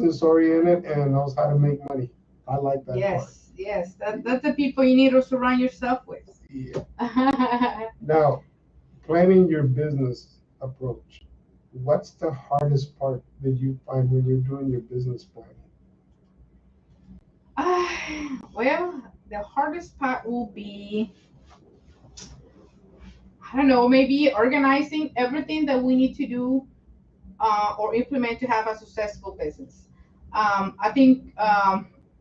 business oriented and knows how to make money. I like that part. Yes, that's the people you need to surround yourself with. Yeah. Now, planning your business approach. What's the hardest part that you find when you're doing your business planning? Well, the hardest part will be, I don't know, maybe organizing everything that we need to do or implement to have a successful business. I think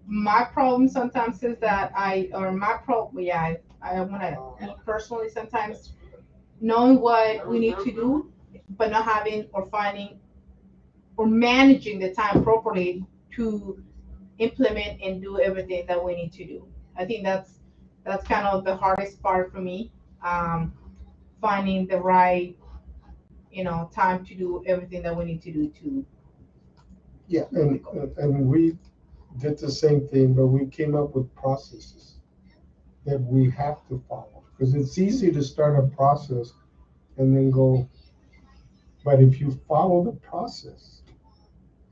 my problem sometimes is that or my problem, yeah, I want to me personally sometimes knowing what we need to do, but not having or finding or managing the time properly to implement and do everything that we need to do. I think that's kind of the hardest part for me. Um, Finding the right, time to do everything that we need to do to Yeah, where we go. and we did the same thing, but we came up with processes that we have to follow. Because it's easy to start a process and then go, but if you follow the process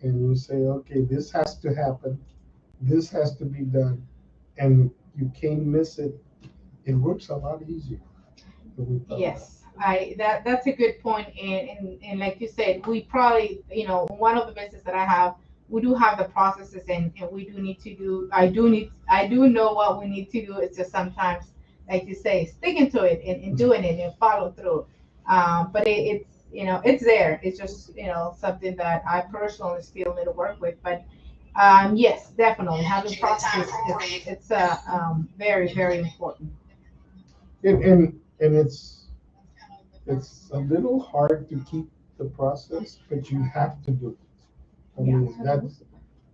and you say, okay, this has to happen, this has to be done, and you can't miss it, it works a lot easier than we thought about. Yes, that's a good point, and like you said, we probably, one of the business that I have, we do have the processes, and we do need to do. I do know what we need to do. It's just sometimes, like you say, sticking to it and doing it and follow through. But it's there. It's just something that I personally still need to work with. But yes, definitely having processes, it's very very important. And it's a little hard to keep the process, but you have to do it. I Yeah, mean,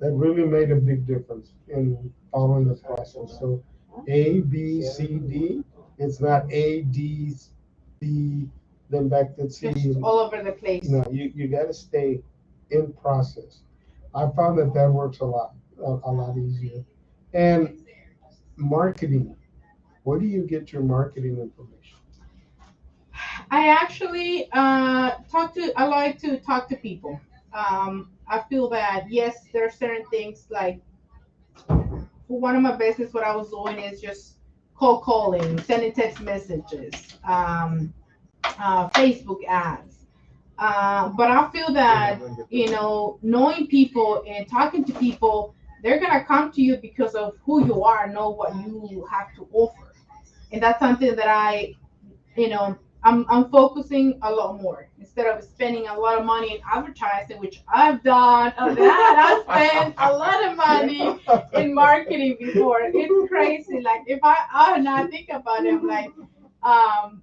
that really made a big difference in following the process. So A, B, C, D. It's not A, D, B, then back to C. just all over the place. No, you got to stay in process. I found that works a lot easier. And marketing. Where do you get your marketing information? I actually I like to talk to people. I feel that yes, there are certain things like for one of my business, what I was doing is just cold calling, sending text messages, Facebook ads. But I feel that knowing people and talking to people, they're gonna come to you because of who you are, know what you have to offer, and that's something that I'm focusing a lot more instead of spending a lot of money in advertising, which I've done. I've spent a lot of money in marketing before. It's crazy. Like if I now think about it, I'm like, um,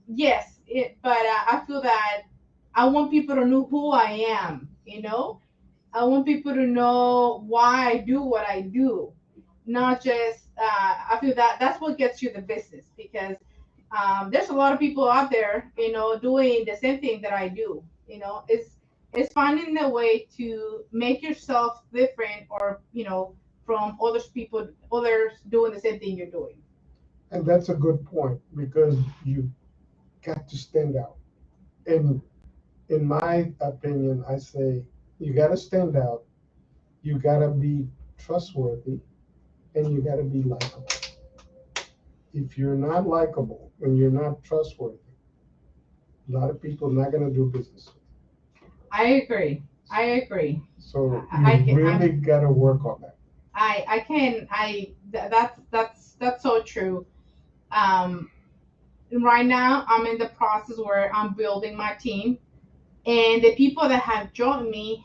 yes, but I feel that I want people to know who I am. I want people to know why I do what I do, not just. I feel that that's what gets you the business because there's a lot of people out there, doing the same thing that I do. It's finding a way to make yourself different, or from others doing the same thing you're doing. And that's a good point because you got to stand out. And in my opinion, I say you got to stand out, you got to be trustworthy, and you got to be likable. If you're not likable and you're not trustworthy, a lot of people are not going to do business. I agree. I agree. So I you can. really got to work on that. I can. That's so true. Um, right now, I'm in the process where I'm building my team, and the people that have joined me,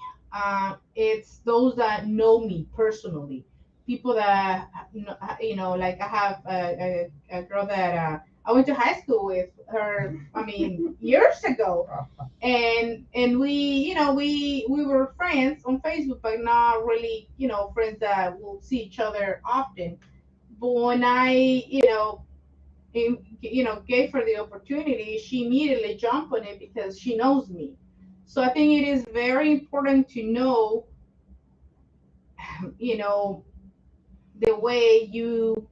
it's those that know me personally. People that like I have a girl that I went to high school with her. I mean, years ago, and we were friends on Facebook, but not really friends that will see each other often. But when I gave her the opportunity, she immediately jumped on it because she knows me. So I think it is very important to know, you know, the way you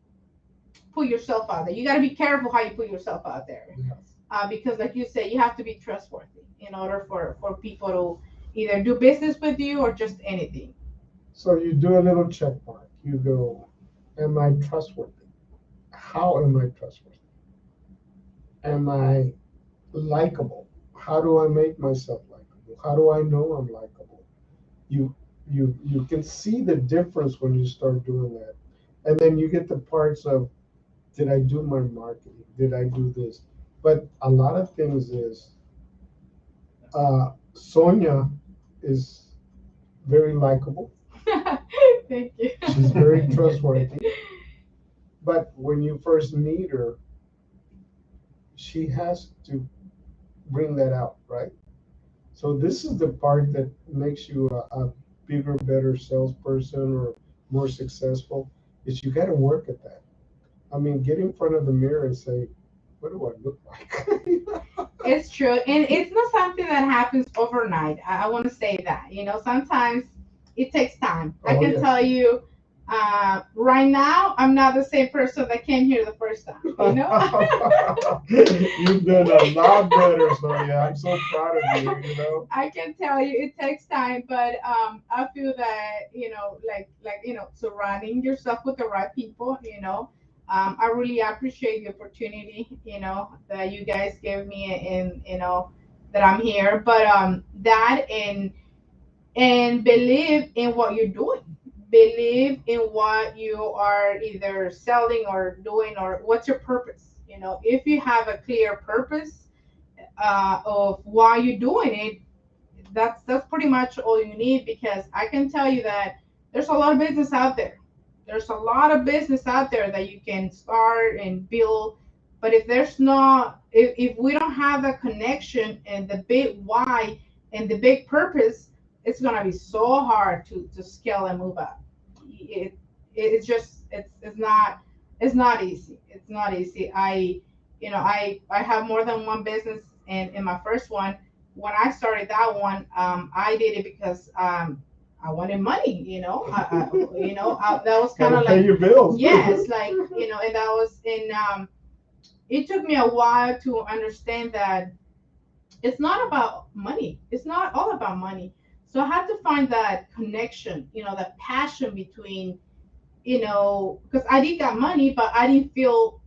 put yourself out there. You got to be careful how you put yourself out there, Yeah. because, like you said, you have to be trustworthy in order for people either do business with you or just anything. So you do a little check mark. You go, am I trustworthy? How am I trustworthy? Am I likable? How do I make myself likable? How do I know I'm likable? You you can see the difference when you start doing that. And then you get the parts of, did I do my marketing? Did I do this? But a lot of things is Sonia is very likable. Thank you. She's very trustworthy. But when you first meet her, she has to bring that out, right? So this is the part that makes you a bigger, better salesperson or more successful, is you got to work at that. I mean, get in front of the mirror and say, what do I look like? It's true, and it's not something that happens overnight. I want to say that. Sometimes it takes time. I Oh, can yes. tell you, right now, I'm not the same person that came here the first time. You've done a lot better, Sonia. I'm so proud of you. I can tell you it takes time, but I feel that surrounding yourself with the right people. I really appreciate the opportunity that you guys give me, and that I'm here. But that and believe in what you're doing. Believe in what you are either selling or doing, or what's your purpose. If you have a clear purpose of why you're doing it, that's pretty much all you need. Because I can tell you that there's a lot of business out there. There's a lot of business out there that you can start and build. But if there's not, if we don't have that connection and the big why and the big purpose, it's gonna be so hard to scale and move up. It's just it's not easy. It's not easy. I have more than one business, and in my first one, when I started that one, I did it because I wanted money. That was kind Gotta of pay like, your bills. yes, like, and that was in. It took me a while to understand that it's not about money. It's not all about money. So I had to find that connection, that passion between, because I did got money, but I didn't feel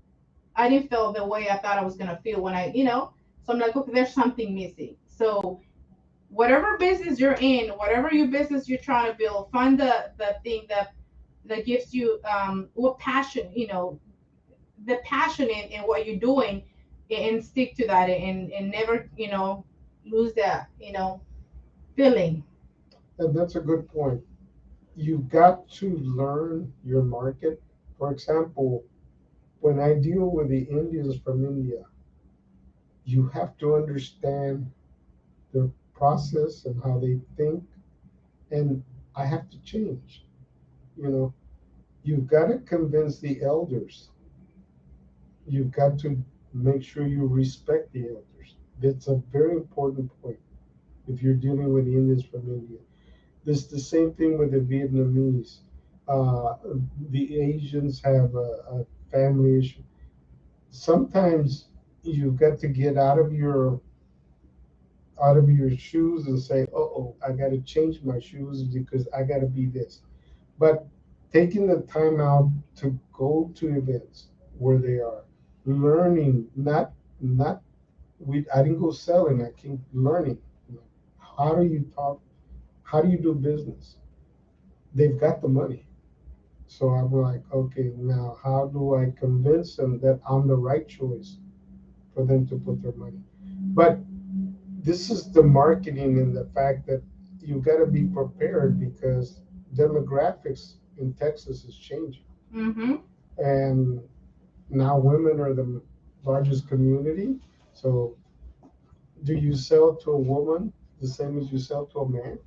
the way I thought I was gonna feel when So I'm like, okay, there's something missing. So whatever business you're in, whatever your business you're trying to build, find the thing that gives you what passion, the passion in what you're doing, and stick to that, and never lose that feeling. And that's a good point. You've got to learn your market. For example, when I deal with the Indians from India, you have to understand their process and how they think, and I have to change. You know, you've got to convince the elders. You've got to make sure you respect the elders. That's a very important point if you're dealing with the Indians from India. This the same thing with the Vietnamese. Uh, the Asians have a family issue. Sometimes you've got to get out of your shoes and say, "Oh, I got to change my shoes because I got to be this." But taking the time out to go to events where they are learning, not I didn't go selling. I came learning. How do you talk? How do you do business? They've got the money. So I'm like, okay, now how do I convince them that I'm the right choice for them to put their money? But this is the marketing and the fact that you got to be prepared because demographics in Texas is changing. Mm-hmm. And now women are the largest community. So do you sell to a woman the same as you sell to a man?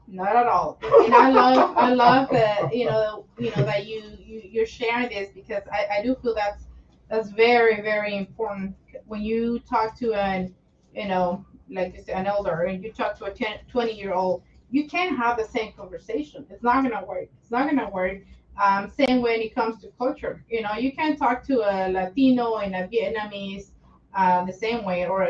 Not at all. And I love that that you're sharing this, because I do feel that's very, very important. When you talk to an like you said, an elder, and you talk to a 20-year-old, you can't have the same conversation. It's not gonna work. It's not gonna work. Same when it comes to culture. You can't talk to a Latino and a Vietnamese the same way, or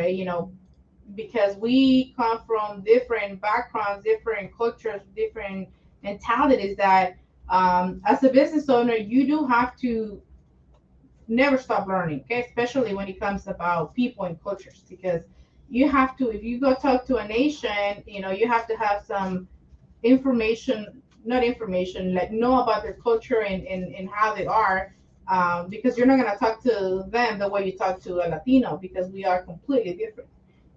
because we come from different backgrounds, different cultures, different mentalities. That as a business owner, you do have to never stop learning, okay? Especially when it comes about people and cultures, because you have to, if you go talk to a nation, you have to have some information, not information, like know about their culture and how they are, because you're not going to talk to them the way you talk to a Latino, because we are completely different.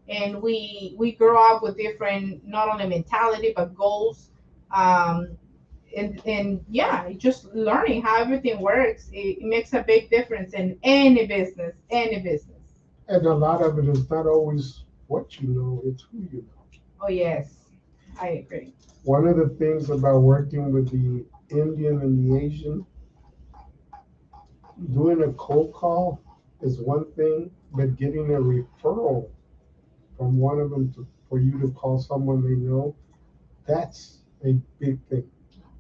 And we grow up with different, not only mentality, but goals. Um, and yeah, just learning how everything works, it makes a big difference in any business, any business. And a lot of it is not always what you know, it's who you know. Oh yes, I agree. One of the things about working with the Indian and the Asian, doing a cold call is one thing, but getting a referral from one of them for you to call someone they know, that's a big thing.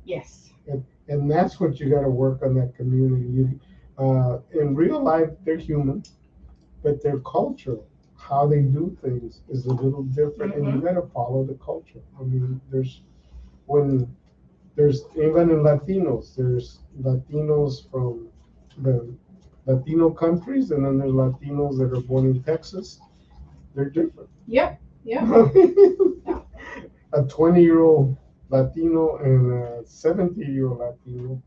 Yes. And that's what you got to work on, that community. In real life, they're human, but their culture, how they do things, is a little different, and you Mm-hmm. got to follow the culture. I mean, when there's even in Latinos, there's Latinos from the Latino countries, and then there's Latinos that are born in Texas. They're different. Yep. Yep. Yeah. A 20-year-old Latino and a 70-year-old Latino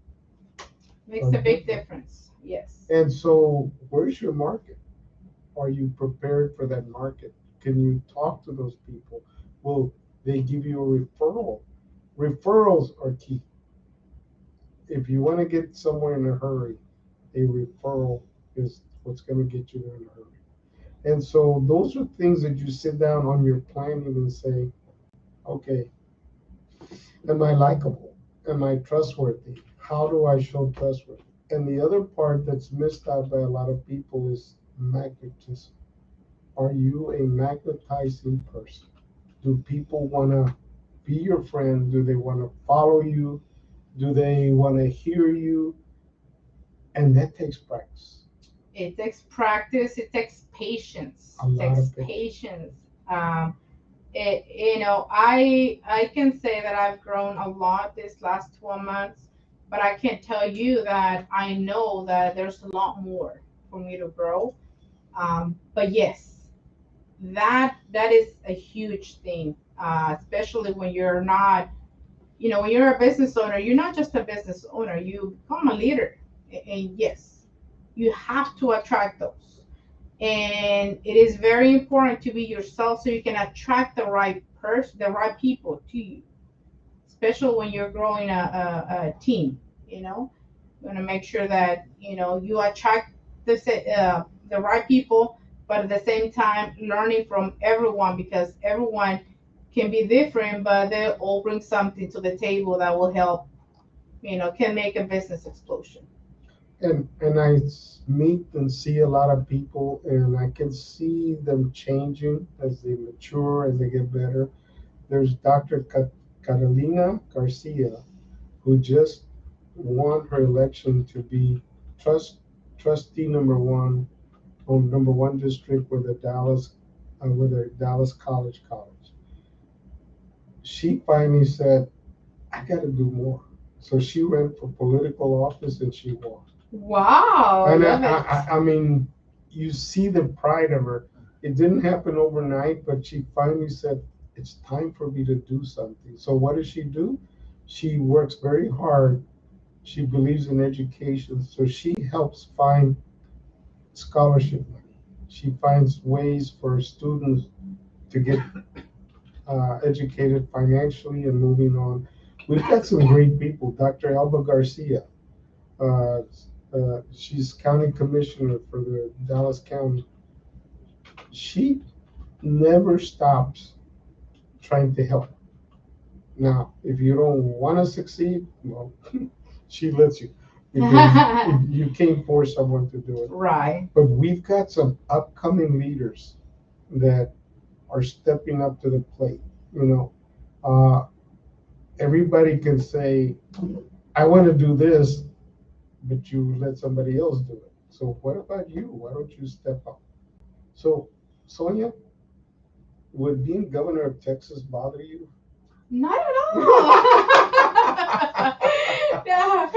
Makes are a big different. difference. Yes. And so, where's your market? Are you prepared for that market? Can you talk to those people? Will they give you a referral? Referrals are key. If you want to get somewhere in a hurry, a referral is what's going to get you there in a hurry. And so, those are things that you sit down on your planning and say, okay, am I likable? Am I trustworthy? How do I show trustworthy? And the other part that's missed out by a lot of people is magnetism. Are you a magnetizing person? Do people want to be your friend? Do they want to follow you? Do they want to hear you? And that takes practice, It takes practice. It takes patience. a It lot takes of patience. patience. I can say that I've grown a lot this last 12 months, but I can't tell you that I know that there's a lot more for me to grow. But yes, that is a huge thing, especially when you're not, when you're a business owner, you're not just a business owner, you become a leader. And yes, you have to attract those. And it is very important to be yourself so you can attract the right person, the right people to you, especially when you're growing a team. You want to make sure that you attract the right people, but at the same time learning from everyone, because everyone can be different, but they all bring something to the table that will help, can make a business explosion. And meet and see a lot of people, and I can see them changing as they mature, as they get better. There's Dr. Catalina Garcia, who just won her election to be trust trustee number one on number one district with the Dallas College. She finally said, "I got to do more." So she ran for political office and she won. Wow, I And love it. I mean, you see the pride of her. It didn't happen overnight, but she finally said, "It's time for me to do something." So what does she do? She works very hard. She believes in education, so she helps find scholarship money. She finds ways for students to get educated financially and moving on. We've got some great people. Dr. Alba Garcia, uh, she's county commissioner for the Dallas County. She never stops trying to help. Now, if you don't want to succeed, well, she lets you, because you can't force someone to do it. Right. But we've got some upcoming leaders that are stepping up to the plate. You know, uh, everybody can say, "I want to do this," but you let somebody else do it. So what about you? Why don't you step up? So, Sonia, would being governor of Texas bother you? Not at all. No,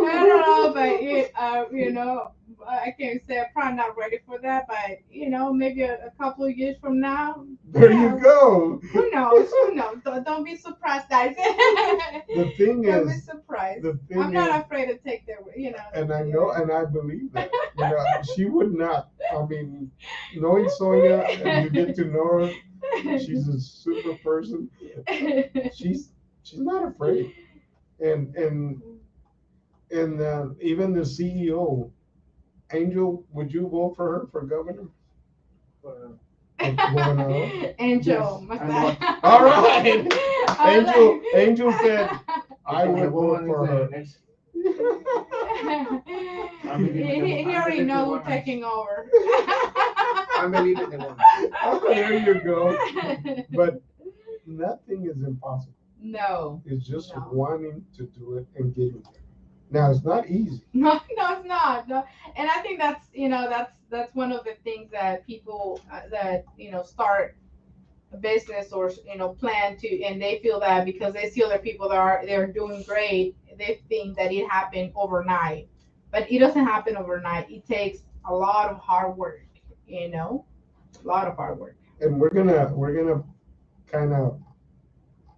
not at all. But I can't say I'm probably not ready for that. But maybe a couple of years from now, There yeah. you go. Who knows? Who knows? Don't be surprised, guys. The thing Don't be is, surprised. the thing I'm not is, afraid to take their. and I know, and I believe that. She would not. I mean, knowing Sonia, and you get to know her, she's a super person. She's not afraid, and even the CEO, Angel, would you vote for her for governor? For governor? Angel, Yes, All right. Angel, Angel said, I Because the would vote woman for is the her. next. he already know who's taking over. I believe in the woman. Oh, there you go. But nothing is impossible. No. It's just No. wanting to do it and getting there. Now, it's not easy. No, it's not. No. And I think that's one of the things that people that start a business or plan to, and they feel that because they see other people they're doing great, they think that it happened overnight, but it doesn't happen overnight. It takes a lot of hard work, a lot of hard work. And we're gonna kind of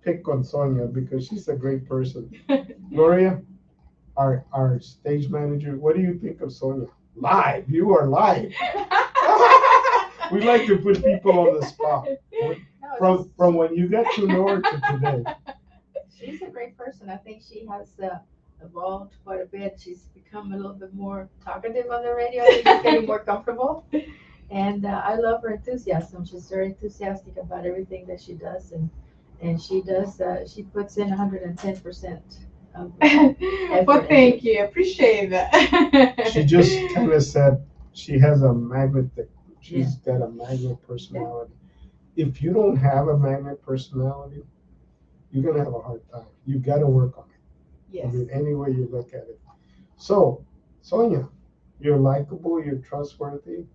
pick on Sonia because she's a great person. Gloria, our stage manager, what do you think of Sonia? Live. You are live. We like to put people on the spot. From when you got to know her to today. She's a great person. I think she has evolved quite a bit. She's become a little bit more talkative on the radio. She's getting more comfortable. And I love her enthusiasm. She's very enthusiastic about everything that she does. And she does, she puts in 110%. Well, thank you. Appreciate that. She just kind of said she has a magnetic. She's got a magnet personality. If you don't have a magnet personality, you're gonna have a hard time. You got to work on it. Yes. I mean, any way you look at it. So, Sonia, you're likable. You're trustworthy.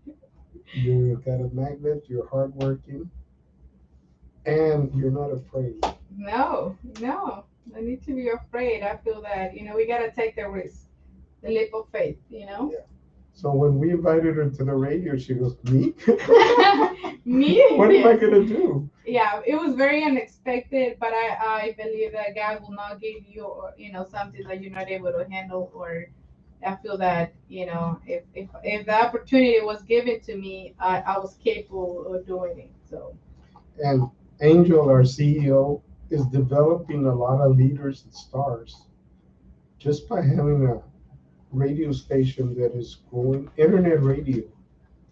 You got a magnet. You're hardworking, and you're not afraid. No, no. No need to be afraid. I feel that, we gotta take the risk. The leap of faith. So when we invited her to the radio, she goes, "Me? Me? What am I Yes. gonna do?" Yeah, it was very unexpected, but I believe that God will not give you, something that you're not able to handle, or I feel that, if the opportunity was given to me, I was capable of doing it. So, And Angel, our CEO, is developing a lot of leaders and stars just by having a radio station that is growing, internet radio.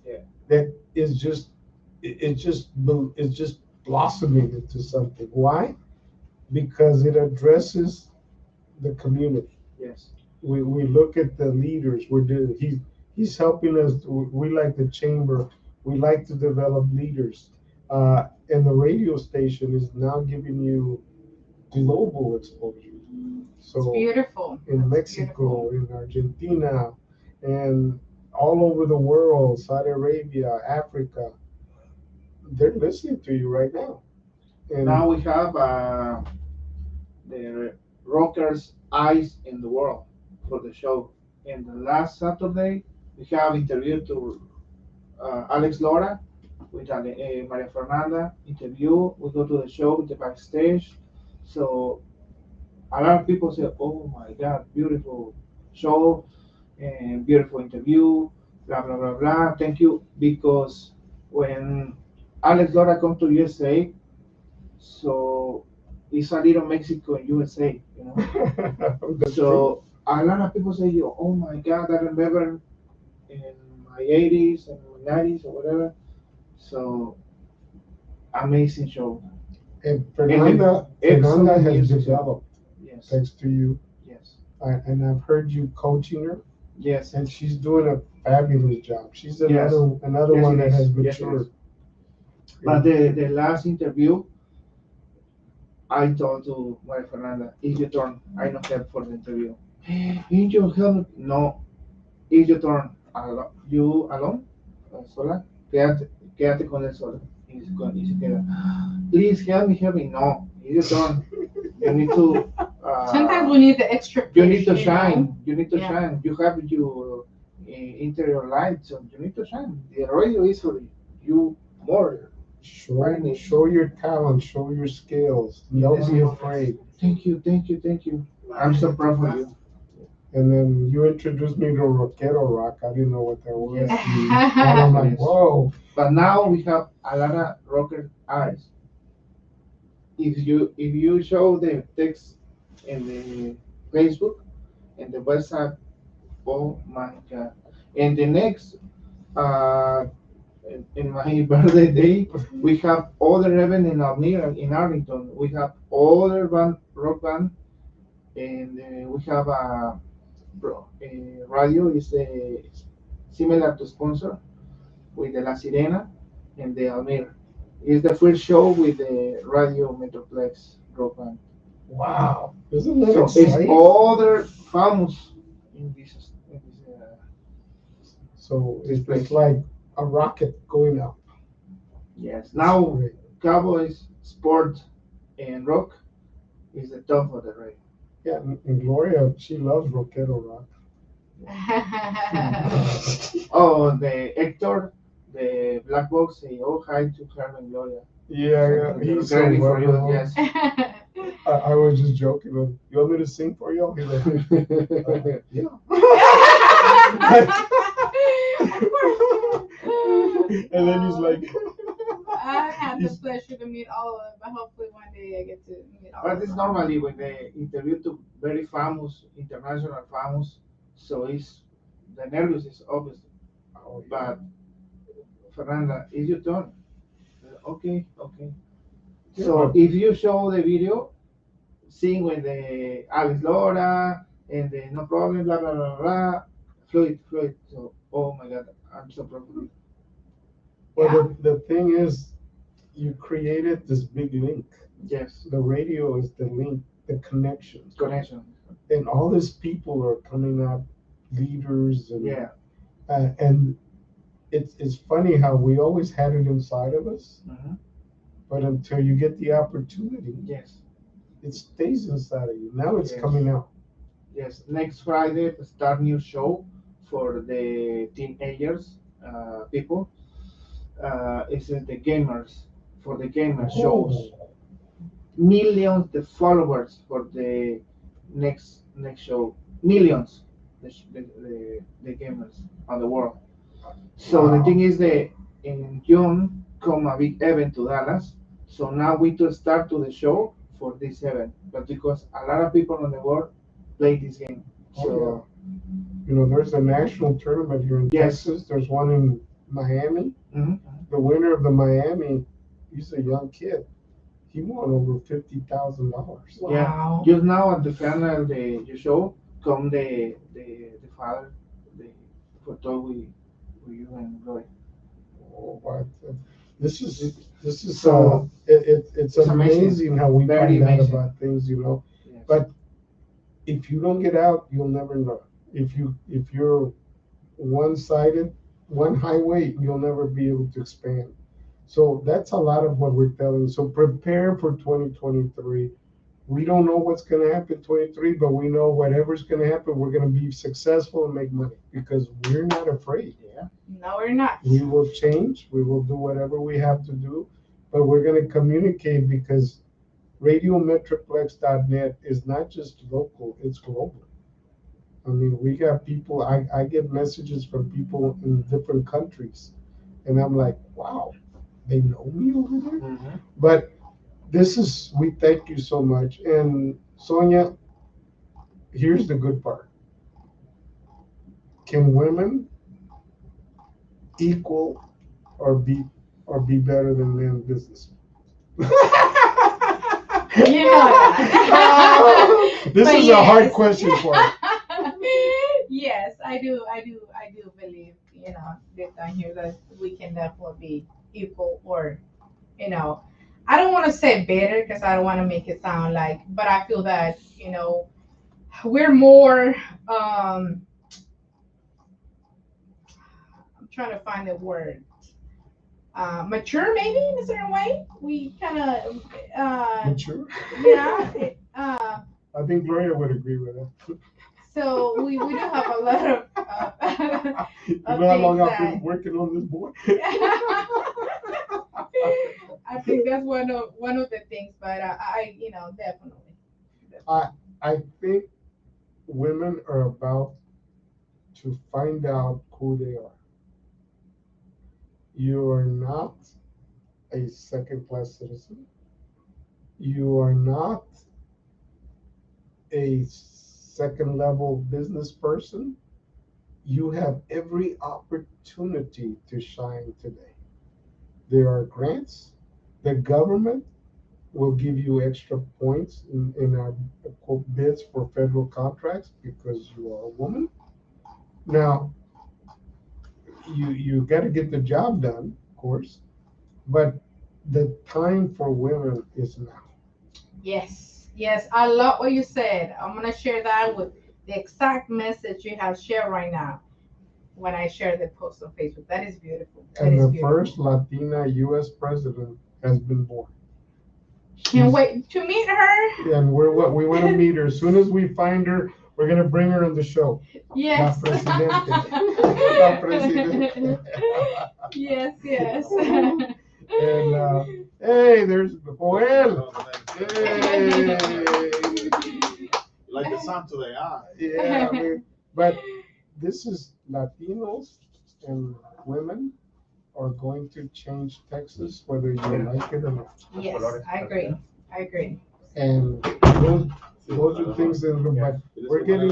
Yeah. That is just, it's just blossoming into something. Why? Because it addresses the community. Yes. We look at the leaders. He's helping us. We like the chamber. We like to develop leaders. And the radio station is now giving you global exposure. it's So beautiful. in It's Mexico, in Argentina, and all over the world, Saudi Arabia, Africa, they're listening to you right now. And Now we have the rockers' eyes in the world for the show. And the last Saturday, we have interview to Alex Lora with Maria Fernanda interview. We go to the show with the backstage. So a lot of people say, "Oh my God, beautiful show and beautiful interview." Blah blah blah blah. Thank you, because when Alex Lora come to USA, so it's a little Mexico in USA, you know. that's true. So a lot of people say, "Oh my God, I remember in my 80s and my 90s or whatever." So amazing show. And Fernanda Excellent has music. developed Yes. thanks to you. Yes. And I've heard you coaching her, Yes. and she's doing a fabulous job. She's Yes. another Yes, one it that is. has Yes, it matured. is. But the last interview, I told to Maria Fernanda, "It's your turn. I don't help for the interview." "Need your help?" "No, it's your turn. You alone, sola, quédate con él sola." y se queda, please help me. No, you don't. You need to. Sometimes we need the extra push, You need to know? shine. You need to Yeah. shine. You have your interior light, so you need to shine. The radio is for you more. Show your talent, show your skills. Don't be afraid. Thank you, thank you, thank you. I'm so proud of you. And then you introduced me to Rockero Rock. I didn't know what that was. Yes. And I'm like, whoa. But now we have a lot of rocker eyes. If you show the text in the Facebook and the website, oh my God! And the next, uh, in my birthday day, we have other event in Almira, in Arlington. We have other band, rock band, and we have a radio is similar to sponsor with the La Sirena and the Almira. It's the first show with the Radio Metroplex rock band. Wow. Isn't that So it's exciting? other famous in this So this place. it's like a rocket going up. Yes. It's Now great. Cowboys, sport, and rock is the top of the radio. Yeah, and Gloria, she loves Rockero Rock. Oh, the Hector, the black box, say, oh, hi to Carmen Gloria. Yeah, he's so Ready for you, wonderful. yes. I was just joking. With, you want me to sing for you? He's like, yeah. And then he's like, I had the pleasure to meet all of them, but hopefully one day I get to meet all But of it's them. normally when they interview to very famous, international famous, so it's the nervous is obvious. oh, yeah. But Fernanda, is your turn? Okay, okay. Yeah, So but- if you show the video, sing with the Alex Laura and the no problem, blah blah blah blah, fluid. So oh my God, I'm so proud of you. Well, Yeah. the thing is, you created this big link. Yes, The radio is the link, the connection. connection. And all these people are coming up, leaders, and Yeah. and it's funny how we always had it inside of us, Mhm. but until you get the opportunity, Yes, it stays inside of you. Now it's Yes. coming out. yes. Next Friday, start new show for the teenagers, people. It's the gamers for the gamers shows. Oh, Millions the followers for the next show. Millions the gamers on the world. So the Wow. thing is that in June come a big event to Dallas. So now we to start to the show for this event, but because a lot of people on the world play this game. So you know, there's a national tournament here in Yes. Texas. There's one in Miami. mhm. The winner of the Miami, he's a young kid. He won over $50,000. Wow. Just now at the final the show come the father the photo with you and Gloria. Oh, what? This is So, it's it's amazing, amazing. how we Very find out amazing. about things, you know. Yes. But if you don't get out, you'll never know. If you're one-sided, one highway, you'll never be able to expand. So that's a lot of what we're telling. So prepare for 2023. We don't know what's going to happen 23, but we know whatever's going to happen, we're going to be successful and make money because we're not afraid. yeah. No, we're not. We will change. We will do whatever we have to do, but we're going to communicate because radiometroplex.net is not just local, it's global. I mean, we got people, I get messages from people in different countries, and I'm like, wow, they know me over there? Mhm. But we thank you so much. And Sonia, here's the good part. Can women equal or be better than men in business? You know that. This But is a hard yes. question for you. Yes, I do believe, that down here that we can definitely be equal or, I don't want to say better because I don't want to make it sound like, but I feel that, we're more, I'm trying to find the word. mature, maybe in a certain way. We kind of, Mature? yeah. I think Gloria would agree with that. So we do have a lot of, You of know how long things I've been that. working on this board? I think that's one of the things, but you know, definitely. I think women are about to find out who they are. You are not a second-class citizen. You are not a second-level business person. You have every opportunity to shine today. There are grants. The government will give you extra points in our quote bids for federal contracts because you are a woman. Now, you got to get the job done, of course, but the time for women is now. Yes, yes, I love what you said. I'm gonna share that with the exact message you have shared right now when I share the post on Facebook. That is beautiful. That And is the beautiful. first Latina U.S. president has been born. Can't wait to meet her. And we want to meet her. As soon as we find her, we're gonna bring her on the show. Yes. La Presidente. La Presidente. Yes, yes. And hey, there's Joel. Hey. Like the sun today, huh? Yeah, I mean, but this is Latinos and women are going to change Texas, whether you like it or not. Yes, I agree. I agree. And those are things that, but we're getting.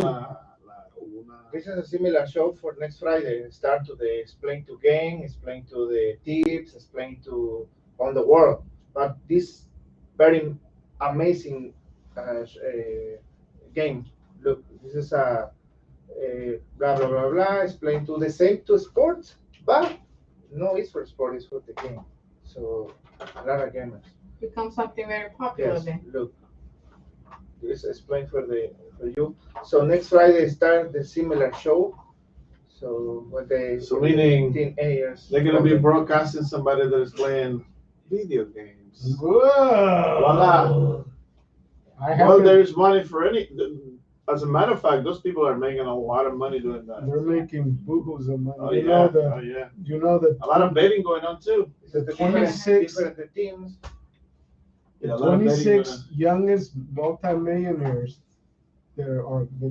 This is a similar show for next Friday. Start to the explain to game, explain to the tips, explain to on the world. But this very amazing game. Look, this is a blah blah blah blah. Explain to the same to sports, but no, it's for sport. It's for the game. So a lot of gamers. Become something very popular Yes, then. look, this explain for you. So next Friday start the similar show. So what they So meaning teenagers they're gonna be broadcasting somebody that is playing video games. Whoa. Voila. I Well, haven't. there's money for any. As a matter of fact, those people are making a lot of money doing that. They're making boo-boos of money. Oh you yeah, know the, oh yeah. you know that A lot of betting going on too. the different 26, different teams. the Yeah, a lot of betting going 26 on. youngest multimillionaires, they're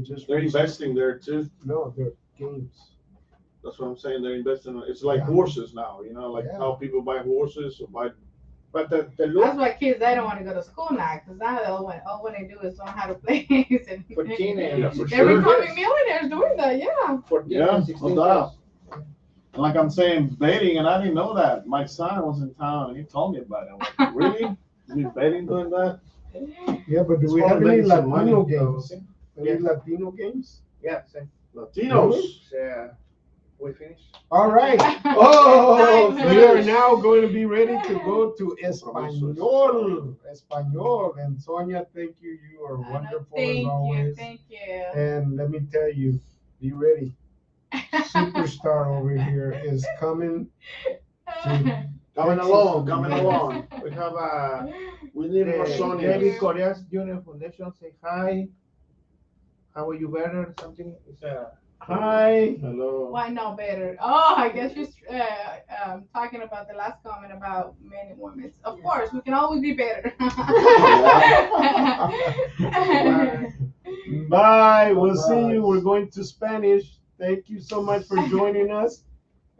just They're investing there too. No, they're games. That's what I'm saying. They're investing. It's like Yeah. horses now. You know, like Yeah. how people buy horses or buy. But the That's look why kids they don't want to go to school now because now they all want to do is learn how to play. And for teenagers, for they're sure. becoming millionaires doing that. Yeah. 14 Yeah, and 16 no doubt. years. And like I'm saying, betting, and I didn't know that. My son was in town and he told me about it. I'm like, really? You betting doing that? Yeah, but do It's we have probably any making some money, Latino though. games? Any Yes. Latino games? Yeah, same. Latinos. We finished. All right. It's Oh, time. we are now going to be ready to go to Español. Español. And Sonia, thank you. You are wonderful Thank as you. always. Thank you. And let me tell you, be ready. Superstar over here is coming. Coming along, coming along. We have We need more the Sonias. David Korea's Junior Foundation. Say hi. How are you better? Something. It's Hi. Hello. Why not better? Oh, I guess you're talking about the last comment about men and women. Of course, we can always be better. Bye. We'll see you. We're going to Spanish. Thank you so much for joining us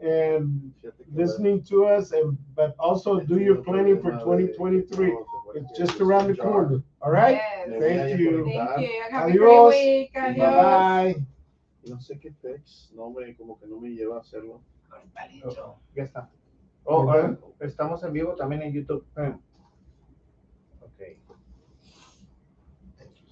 and listening to us. But also do your planning for 2023. It's just around the corner. All right. Yes. Thank you. Thank you. Have a great Adios. week. Adios. Bye. No sé qué text, no me, como que no me lleva a hacerlo. ya está. Oh, estamos en vivo también en YouTube.